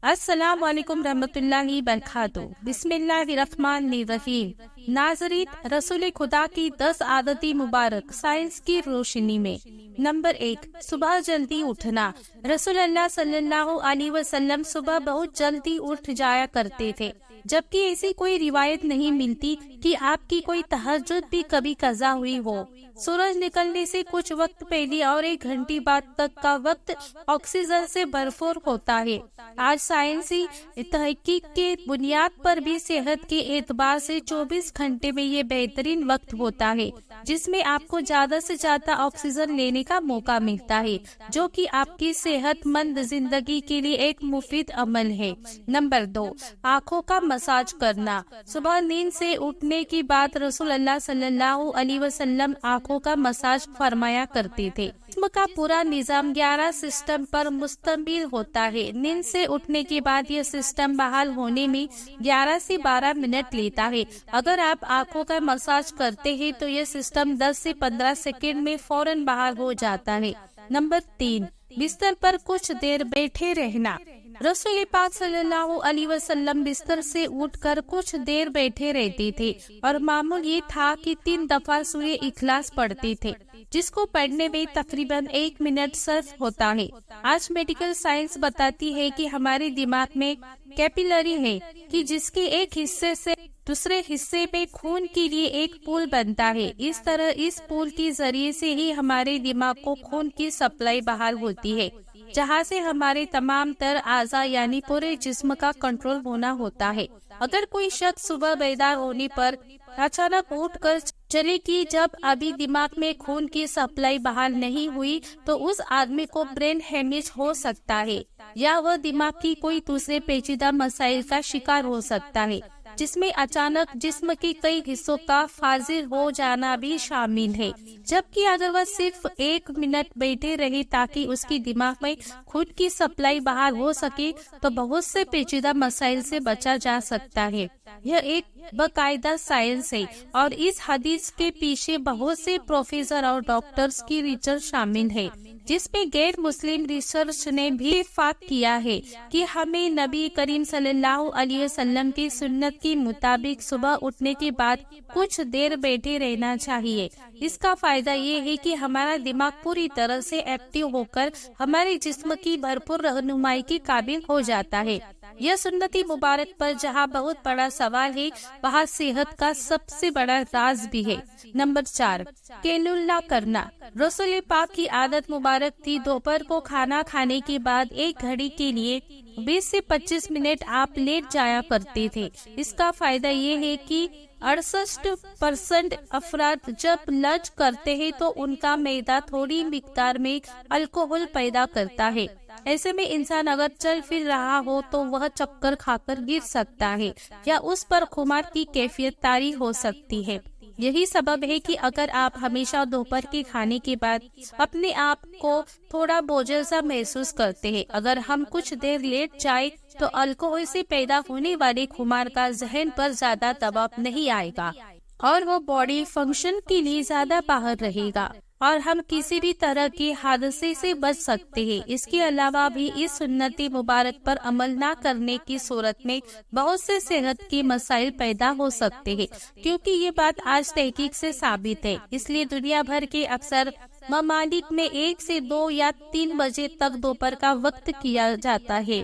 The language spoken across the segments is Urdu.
السلام علیکم رحمۃ اللہ وبرکاتہ۔ بسم اللہ الرحمن الرحیم۔ ناظرین، رسول خدا کی 10 عادتیں مبارک سائنس کی روشنی میں۔ نمبر 1، صبح جلدی اٹھنا۔ رسول اللہ صلی اللہ علیہ وسلم صبح بہت جلدی اٹھ جایا کرتے تھے، جبکہ ایسی کوئی روایت نہیں ملتی کہ آپ کی کوئی تہجد بھی کبھی قضا ہوئی ہو۔ سورج نکلنے سے کچھ وقت پہلے اور 1 گھنٹے بعد تک کا وقت آکسیجن سے بھرپور ہوتا ہے۔ آج سائنسی تحقیق کے بنیاد پر بھی صحت کے اعتبار سے 24 گھنٹے میں یہ بہترین وقت ہوتا ہے جس میں آپ کو زیادہ سے زیادہ آکسیجن لینے کا موقع ملتا ہے، جو کہ آپ کی صحت مند زندگی کے لیے ایک مفید عمل ہے۔ نمبر 2، آنکھوں کا مساج کرنا۔ صبح نیند سے اٹھنے کے بعد رسول اللہ صلی اللہ علیہ وسلم آنکھوں کا مساج فرمایا کرتے تھے۔ جسم کا پورا نظام 11 سسٹم پر مشتمل ہوتا ہے۔ نیند سے اٹھنے کے بعد یہ سسٹم بحال ہونے میں 11 سے 12 منٹ لیتا ہے۔ اگر آپ آنکھوں کا مساج کرتے ہیں تو یہ سسٹم 10 سے 15 سیکنڈ میں فوراً بحال ہو جاتا ہے۔ نمبر 3، بستر پر کچھ دیر بیٹھے رہنا۔ رسول پاک صلی اللہ علیہ وسلم بستر سے اٹھ کر کچھ دیر بیٹھے رہتے تھے، اور معمول یہ تھا کہ 3 دفعہ سورہ اخلاص پڑھتے تھے، جس کو پڑھنے میں تقریباً 1 منٹ صرف ہوتا ہے۔ آج میڈیکل سائنس بتاتی ہے کہ ہمارے دماغ میں کیپیلری ہے کہ جس کے ایک حصے سے دوسرے حصے میں خون کے لیے ایک پل بنتا ہے۔ اس طرح اس پل کے ذریعے سے ہی ہمارے دماغ کو خون کی سپلائی بحال ہوتی ہے، جہاں سے ہمارے تمام تر اعضاء یعنی پورے جسم کا کنٹرول ہونا ہوتا ہے۔ اگر کوئی شخص صبح بیدار ہونے پر اچانک اٹھ کر چلے کہ جب ابھی دماغ میں خون کی سپلائی بحال نہیں ہوئی تو اس آدمی کو برین ہیمیج ہو سکتا ہے، یا وہ دماغ کی کوئی دوسرے پیچیدہ مسائل کا شکار ہو سکتا ہے، جس میں اچانک جسم کے کئی حصوں کا فاضل ہو جانا بھی شامل ہے۔ جبکہ اگر وہ صرف 1 منٹ بیٹھے رہے تاکہ اس کی دماغ میں خون کی سپلائی بحال ہو سکے تو بہت سے پیچیدہ مسائل سے بچا جا سکتا ہے۔ یہ ایک باقاعدہ سائنس ہے، اور اس حدیث کے پیچھے بہت سے پروفیسر اور ڈاکٹرز کی ریسرچ شامل ہے، جس میں غیر مسلم ریسرچ نے بھی اتفاق کیا ہے کہ ہمیں نبی کریم صلی اللہ علیہ وسلم کی سنت کے مطابق صبح اٹھنے کے بعد کچھ دیر بیٹھے رہنا چاہیے۔ اس کا فائدہ یہ ہے کہ ہمارا دماغ پوری طرح سے ایکٹیو ہو کر ہمارے جسم کی بھرپور رہنمائی کے قابل ہو جاتا ہے۔ یہ سنتی مبارک پر جہاں بہت بڑا سوال ہے، وہاں صحت کا سب سے بڑا راز بھی ہے۔ نمبر 4، قیلولہ کرنا۔ رسول پاک کی عادت مبارک تھی دوپہر کو کھانا کھانے کے بعد 1 گھڑی کے لیے 20 سے 25 منٹ آپ لیٹ جایا کرتے تھے۔ اس کا فائدہ یہ ہے کہ 68% افراد جب لنچ کرتے ہیں تو ان کا معدہ تھوڑی مقدار میں الکحل پیدا کرتا ہے۔ ایسے میں انسان اگر چل پھر رہا ہو تو وہ چکر کھا کر گر سکتا ہے، یا اس پر خمار کی کیفیت طاری ہو سکتی ہے۔ یہی سبب ہے کہ اگر آپ ہمیشہ دوپہر کے کھانے کے بعد اپنے آپ کو تھوڑا بوجھل سا محسوس کرتے ہیں، اگر ہم کچھ دیر لیٹ جائیں تو الکحل سے پیدا ہونے والے خمار کا ذہن پر زیادہ دباؤ نہیں آئے گا، اور وہ باڈی فنکشن کے لیے زیادہ باہر رہے گا، اور ہم کسی بھی طرح کے حادثے سے بچ سکتے ہیں۔ اس کے علاوہ بھی اس سنتی مبارک پر عمل نہ کرنے کی صورت میں بہت سے صحت کے مسائل پیدا ہو سکتے ہیں، کیونکہ یہ بات آج تحقیق سے ثابت ہے۔ اس لیے دنیا بھر کے اکثر ممالک میں 1 سے 2 یا 3 بجے تک دوپہر کا وقت کیا جاتا ہے،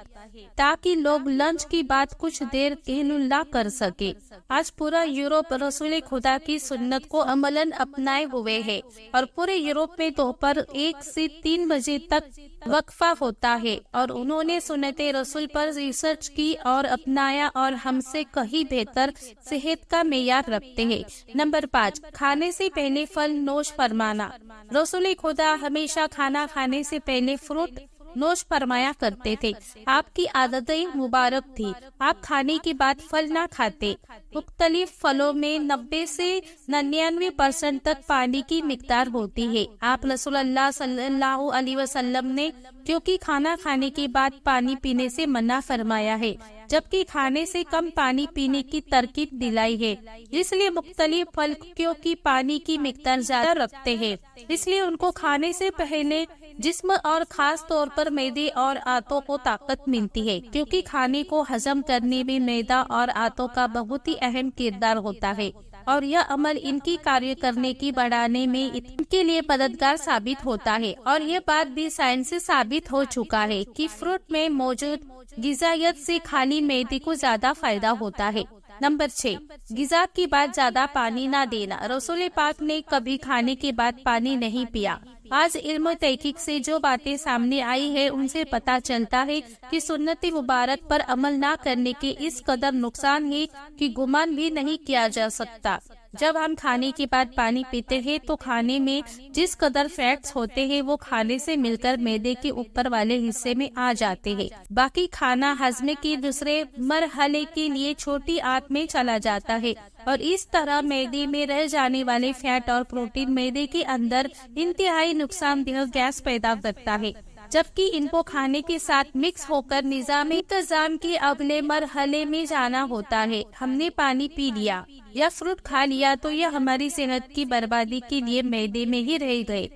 تاکہ لوگ لنچ کے بعد کچھ دیر قیلولہ کر سکے۔ آج پورا یورپ رسول خدا کی سنت کو عملاً اپنائے ہوئے ہے، اور پورے یورپ میں دوپہر 1 سے 3 بجے تک وقفہ ہوتا ہے، اور انہوں نے سنت رسول پر ریسرچ کی اور اپنایا، اور ہم سے کہیں بہتر صحت کا معیار رکھتے ہیں۔ نمبر 5، کھانے سے پہلے پھل نوش فرمانا۔ رسول خدا ہمیشہ کھانا کھانے سے پہلے فروٹ نوش فرمایا کرتے تھے۔ آپ کی عادتیں مبارک تھی، آپ کھانے کے بعد پھل نہ کھاتے۔ مختلف پھلوں میں 90 سے 99% تک پانی کی مقدار ہوتی ہے۔ آپ رسول اللہ صلی اللہ علیہ وسلم نے کیونکہ کھانا کھانے کے بعد پانی پینے سے منع فرمایا ہے، جبکہ کھانے سے کم پانی پینے کی ترغیب دلائی ہے۔ اس لیے مختلف پھل کیونکہ پانی کی مقدار زیادہ رکھتے ہیں، اس لیے ان کو کھانے سے پہلے جسم اور خاص طور پر معدے اور آنتوں کو طاقت ملتی ہے، کیونکہ کھانے کو ہضم کرنے میں معدہ اور آنتوں کا بہت ہی اہم کردار ہوتا ہے، اور یہ عمل ان کی کاریہ کرنے کی بڑھانے میں ان کے لیے مددگار ثابت ہوتا ہے۔ اور یہ بات بھی سائنس سے ثابت ہو چکا ہے کہ فروٹ میں موجود غذائیت سے خالی معدے کو زیادہ فائدہ ہوتا ہے۔ نمبر 6، غذا کے بعد زیادہ پانی نہ دینا۔ رسول پاک نے کبھی کھانے کے بعد پانی نہیں پیا۔ آج علم و تحقیق سے جو باتیں سامنے آئی ہے ان سے پتہ چلتا ہے کہ سنت مبارک پر عمل نہ کرنے کے اس قدر نقصان ہے کہ گمان بھی نہیں کیا جا سکتا۔ جب ہم کھانے کے بعد پانی پیتے ہیں تو کھانے میں جس قدر فیٹس ہوتے ہیں وہ کھانے سے مل کر معدے کے اوپر والے حصے میں آ جاتے ہیں، باقی کھانا ہضم کے دوسرے مرحلے کے لیے چھوٹی آنت میں چلا جاتا ہے، اور اس طرح معدے میں رہ جانے والے فیٹ اور پروٹین معدے کے اندر انتہائی نقصان دہ گیس پیدا کرتا ہے، جبکہ ان کو کھانے کے ساتھ مکس ہو کر نظام انتظام کے اگلے مرحلے میں جانا ہوتا ہے۔ ہم نے پانی پی لیا یا فروٹ کھا لیا تو یہ ہماری صحت کی بربادی کے لیے معدے میں ہی رہ گئے۔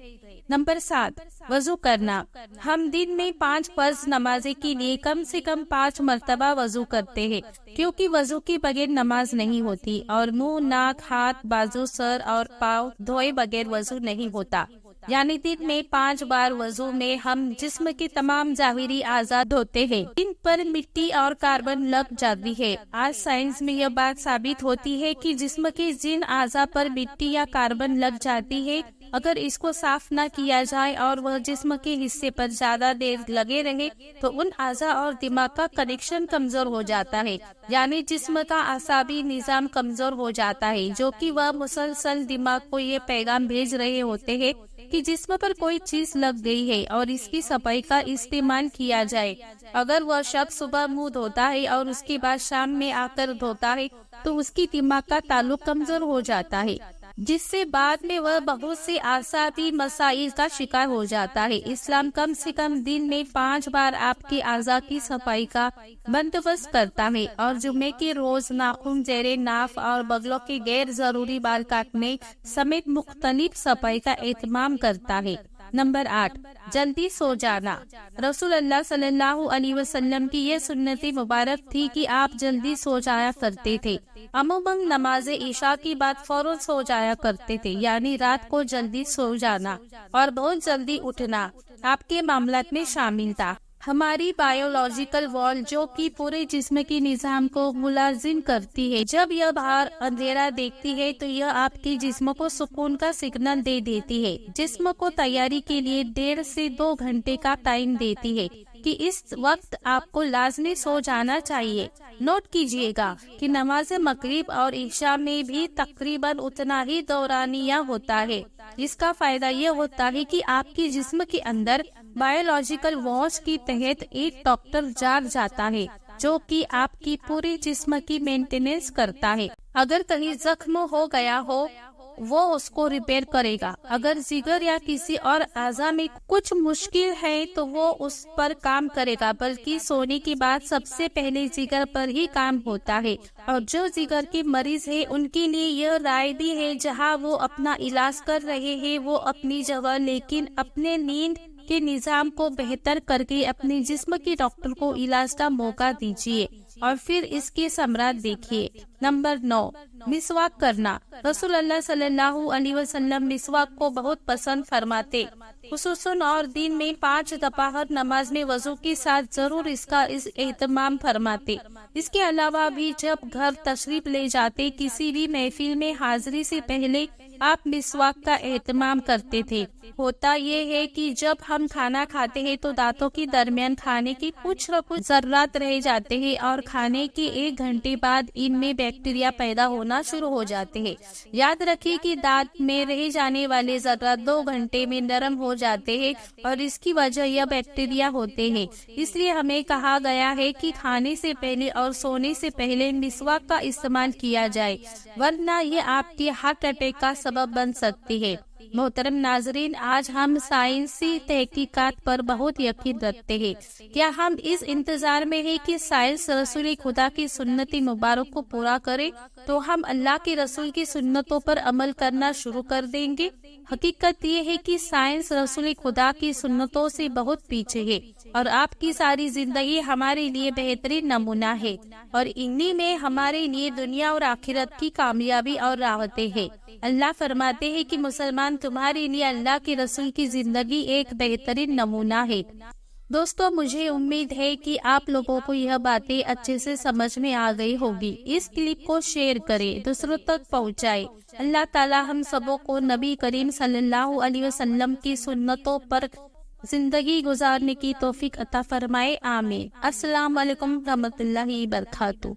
نمبر 7، وضو کرنا۔ ہم دن میں 5 فرض نمازیں کے لیے کم سے کم 5 مرتبہ وضو کرتے ہیں، کیونکہ وضو کے بغیر نماز نہیں ہوتی، اور منہ، ناک، ہاتھ، بازو، سر اور پاؤں دھوئے بغیر وضو نہیں ہوتا۔ یعنی دن میں 5 بار وضو میں ہم جسم کے تمام ظاہری اعضاء دھوتے ہیں، ان پر مٹی اور کاربن لگ جاتی ہے۔ آج سائنس میں یہ بات ثابت ہوتی ہے کہ جسم کے جن اعضاء پر مٹی یا کاربن لگ جاتی ہے، اگر اس کو صاف نہ کیا جائے اور وہ جسم کے حصے پر زیادہ دیر لگے رہے تو ان اعضاء اور دماغ کا کنیکشن کمزور ہو جاتا ہے، یعنی جسم کا اعصابی نظام کمزور ہو جاتا ہے، جو کہ وہ مسلسل دماغ کو یہ پیغام بھیج رہے ہوتے ہیں کہ جسم پر کوئی چیز لگ گئی ہے اور اس کی صفائی کا استعمال کیا جائے۔ اگر وہ شخص صبح منہ دھوتا ہے اور اس کے بعد شام میں آ کر دھوتا ہے تو اس کی دماغ کا تعلق کمزور ہو جاتا ہے، جس سے بعد میں وہ بہت سے اعصابی مسائل کا شکار ہو جاتا ہے۔ اسلام کم سے کم دن میں 5 بار آپ کے اعضاء کی صفائی کا بندوبست کرتا ہے، اور جمعے کے روز ناخن، زیر ناف اور بغلوں کے غیر ضروری بال کاٹنے سمیت مختلف صفائی کا اہتمام کرتا ہے۔ نمبر 8، جلدی سو جانا۔ رسول اللہ صلی اللہ علیہ وسلم کی یہ سنت مبارک تھی کہ آپ جلدی سو جایا کرتے تھے۔ عموماً نماز عشاء کے بعد فوراً سو جایا کرتے تھے، یعنی رات کو جلدی سو جانا اور بہت جلدی اٹھنا آپ کے معاملات میں شامل تھا۔ ہماری بایولوجیکل وال جو کہ پورے جسم کے نظام کو ملازم کرتی ہے، جب یہ باہر اندھیرا دیکھتی ہے تو یہ آپ کے جسم کو سکون کا سگنل دے دیتی ہے، جسم کو تیاری کے لیے 1.5 سے 2 گھنٹے کا ٹائم دیتی ہے کہ اس وقت آپ کو لازمی سو جانا چاہیے۔ نوٹ کیجئے گا کہ نماز مغرب اور عشاء میں بھی تقریباً اتنا ہی دورانیہ ہوتا ہے۔ اس کا فائدہ یہ ہوتا ہے کہ آپ کے جسم کے اندر بایولوجیکل واچ کے تحت ایک ڈاکٹر جاگ جاتا ہے جو کہ آپ کی پورے جسم کی مینٹیننس کرتا ہے۔ اگر کہیں زخم ہو گیا ہو وہ اس کو ریپیئر کرے گا، اگر جگر یا کسی اور اعضاء میں کچھ مشکل ہے تو وہ اس پر کام کرے گا، بلکہ سونے کے بعد سب سے پہلے جگر پر ہی کام ہوتا ہے، اور جو جگر کے مریض ہے ان کے لیے یہ رائے دی ہے جہاں وہ اپنا علاج کر رہے ہیں وہ اپنی جگہ، لیکن اپنے نیند کے نظام کو بہتر کر کے اپنے جسم کے ڈاکٹر کو علاج کا موقع دیجیے اور پھر اس کے ثمرات دیکھیے۔ نمبر 9، مسواک کرنا۔ رسول اللہ صلی اللہ علیہ وسلم مسواک کو بہت پسند فرماتے، خصوصاً اور دن میں 5 دفعہ ہر نماز میں وضو کے ساتھ ضرور اس کا اہتمام فرماتے۔ اس کے علاوہ بھی جب گھر تشریف لے جاتے کسی بھی محفل میں حاضری سے پہلے آپ مسواک کا اہتمام کرتے تھے۔ ہوتا یہ ہے کہ جب ہم کھانا کھاتے ہیں تو دانتوں کے درمیان کھانے کے کچھ نہ کچھ ذرات رہ جاتے ہیں، اور کھانے کے 1 گھنٹے بعد ان میں بیکٹیریا پیدا ہونا شروع ہو جاتے ہیں۔ یاد رکھیں کہ دانت میں رہ جانے والے ذرات 2 گھنٹے میں نرم ہو جاتے ہیں، اور اس کی وجہ یہ بیکٹیریا ہوتے ہیں۔ اس لیے ہمیں کہا گیا ہے کہ کھانے سے پہلے اور سونے سے پہلے مسواک کا استعمال کیا جائے، ورنہ یہ آپ کے ہارٹ اٹیک کا سبب بن سکتی ہے۔ محترم ناظرین، آج ہم سائنسی تحقیقات پر بہت یقین رکھتے ہیں۔ کیا ہم اس انتظار میں ہیں کہ سائنس رسول خدا کی سنت مبارک کو پورا کرے تو ہم اللہ کے رسول کی سنتوں پر عمل کرنا شروع کر دیں گے؟ حقیقت یہ ہے کہ سائنس رسول خدا کی سنتوں سے بہت پیچھے ہے، اور آپ کی ساری زندگی ہمارے لیے بہترین نمونہ ہے، اور انہی میں ہمارے لیے دنیا اور آخرت کی کامیابی اور راحتیں ہیں۔ اللہ فرماتے ہیں کہ مسلمان تمہارے لیے اللہ کے رسول کی زندگی ایک بہترین نمونہ ہے۔ دوستو، مجھے امید ہے کہ آپ لوگوں کو یہ باتیں اچھے سے سمجھ میں آ گئی ہوگی۔ اس کلپ کو شیئر کریں، دوسروں تک پہنچائیں۔ اللہ تعالی ہم سبوں کو نبی کریم صلی اللہ علیہ وسلم کی سنتوں پر زندگی گزارنے کی توفیق عطا فرمائے، آمین۔ السلام علیکم ورحمۃ اللہ وبرکاتہ۔